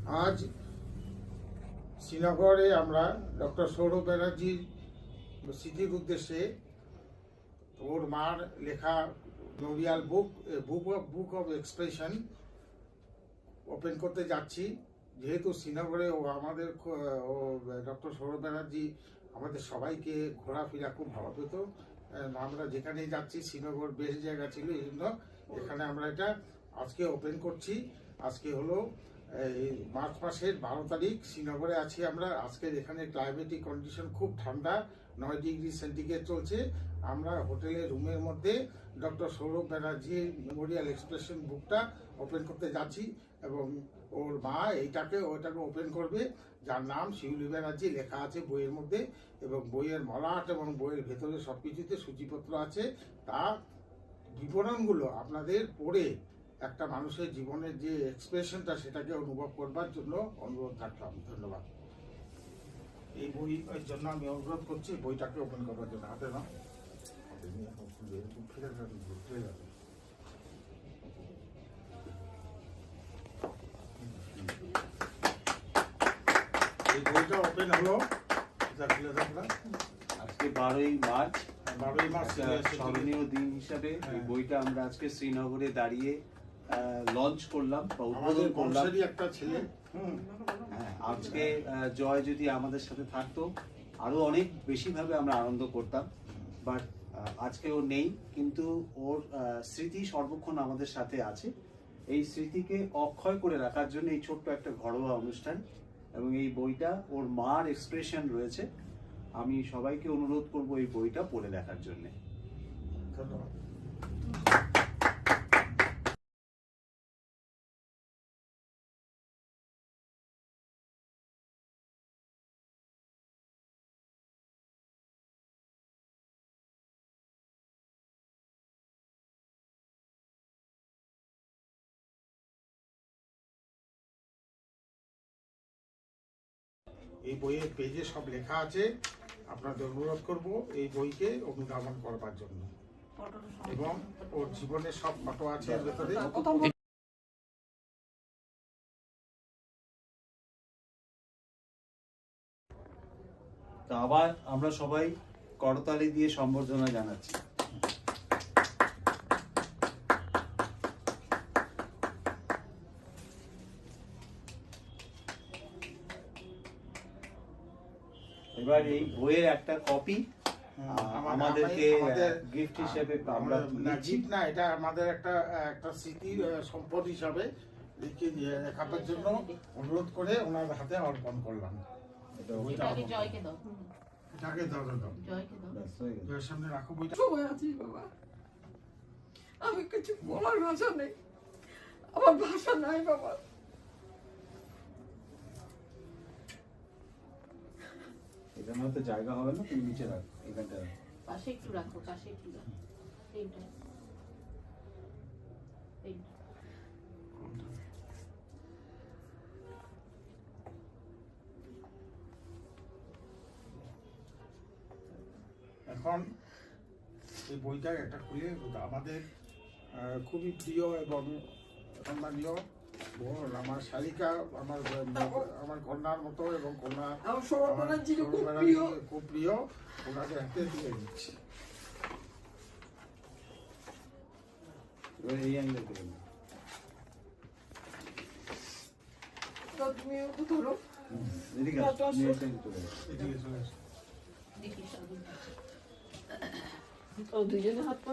আজ শ্রীনগরে আমরা ডক্টর সৌরভ ব্যানার্জির স্মৃতির উদ্দেশ্যে ওর মার লেখা Memorial book of expression open করতে যাচ্ছি। যেহেতু শ্রীনগরে আমাদের ডক্টর সৌরভ ব্যানার্জি আমাদের সবাইকে ঘোরাফেরা খুব ভালো পেত। আমরা যেখানেই যাচ্ছি শ্রীনগর বেস্ট জায়গা ছিল, এই জন্য এখানে আমরা এটা আজকে ওপেন করছি। আজকে হলো মার্চ মাসের 12 তারিখ। শ্রীনগরে আছি আমরা। আজকের এখানে ক্লাইমেটিক কন্ডিশন খুব ঠান্ডা, 9 ডিগ্রি সেন্টিগ্রেড চলছে। আমরা হোটেলের রুমের মধ্যে ডক্টর সৌরভ ব্যানার্জির মেমোরিয়াল এক্সপ্রেশন বুকটা ওপেন করতে যাচ্ছি এবং ওর মা ওইটাকে ওপেন করবে, যার নাম শিউলি ব্যানার্জি লেখা আছে বইয়ের মধ্যে, এবং বইয়ের মলাট এবং বইয়ের ভেতরে সবকিছুতে সূচিপত্র আছে। তা বিবরণগুলো আপনাদের পড়ে একটা মানুষের জীবনের যে এক্সপ্রেশনটা সেটাকে অনুভব করবার জন্য অনুরোধ থাকলাম। ধন্যবাদ। এই বইয়ের জন্য আমি অনুরোধ করছি বইটাকে ওপেন করবার জন্য। হাতে না এই বইটা ওপেন হলো। আজকে 12ই মার্চ স্মরণীয় দিন হিসাবে এই বইটা আমরা আজকে শ্রীনগরে দাঁড়িয়ে লঞ্চ করলাম বা উদ্বোধন করলাম। একটা ছেলে আজকে জয় যদি আমাদের সাথে থাকতো আরো অনেক বেশি ভাবে আমরা আনন্দ করতাম, বাট আজকে ও নেই, কিন্তু ওর স্মৃতি সর্বক্ষণ আমাদের সাথে আছে। এই স্মৃতিকে অক্ষয় করে রাখার জন্য এই ছোট্ট একটা ঘরোয়া অনুষ্ঠান এবং এই বইটা ওর মার এক্সপ্রেশন রয়েছে। আমি সবাইকে অনুরোধ করব এই বইটা পড়ে দেখার জন্য। ধন্যবাদ। এই বইয়ের পেজে সব লেখা আছে। আপনাদের অনুরোধ করব এই বইকে অনুধাবন করবার জন্য, এবং ওর জীবনের সব ফটো আছে এর ভেতরে। তো আবার আমরা সবাই করতালি দিয়ে সম্বর্ধনা জানাচ্ছি। এবার এই বইয়ের একটা কপি আমাদেরকে গিফট হিসেবে আমরা গিফট না, এটা আমাদের একটা স্মৃতি সম্পদ হিসাবে রাখার জন্য অনুরোধ করে ওনার হাতে অর্পণ করলাম। এটাকে দাও জয়ের সামনে রাখো বইটা। সময় আছি বাবা, আমি কিছু বলার ভাষা নেই, আমার ভাষা নাই বাবা। এখানে হয়তো জায়গা হবে না, তুমি নিচে রাখো, এখানটা পাশে একটু রাখো, পাশে একটু রাখো। এইটা এইটা এখন এই বইটা একটা খুলে আমাদের খুবই প্রিয় এবং সম্মানীয় আমার শালিকা, আমার কন্যার মতো, এবং কন্যা খুব প্রিয়, ওনাকে হাতে দিয়ে দিচ্ছি। এই অ্যাঙ্গেল থেকে তুমি ওকে ধরো, এদিকে চলে আসো। দেখি সব ও দুজনে হাত পা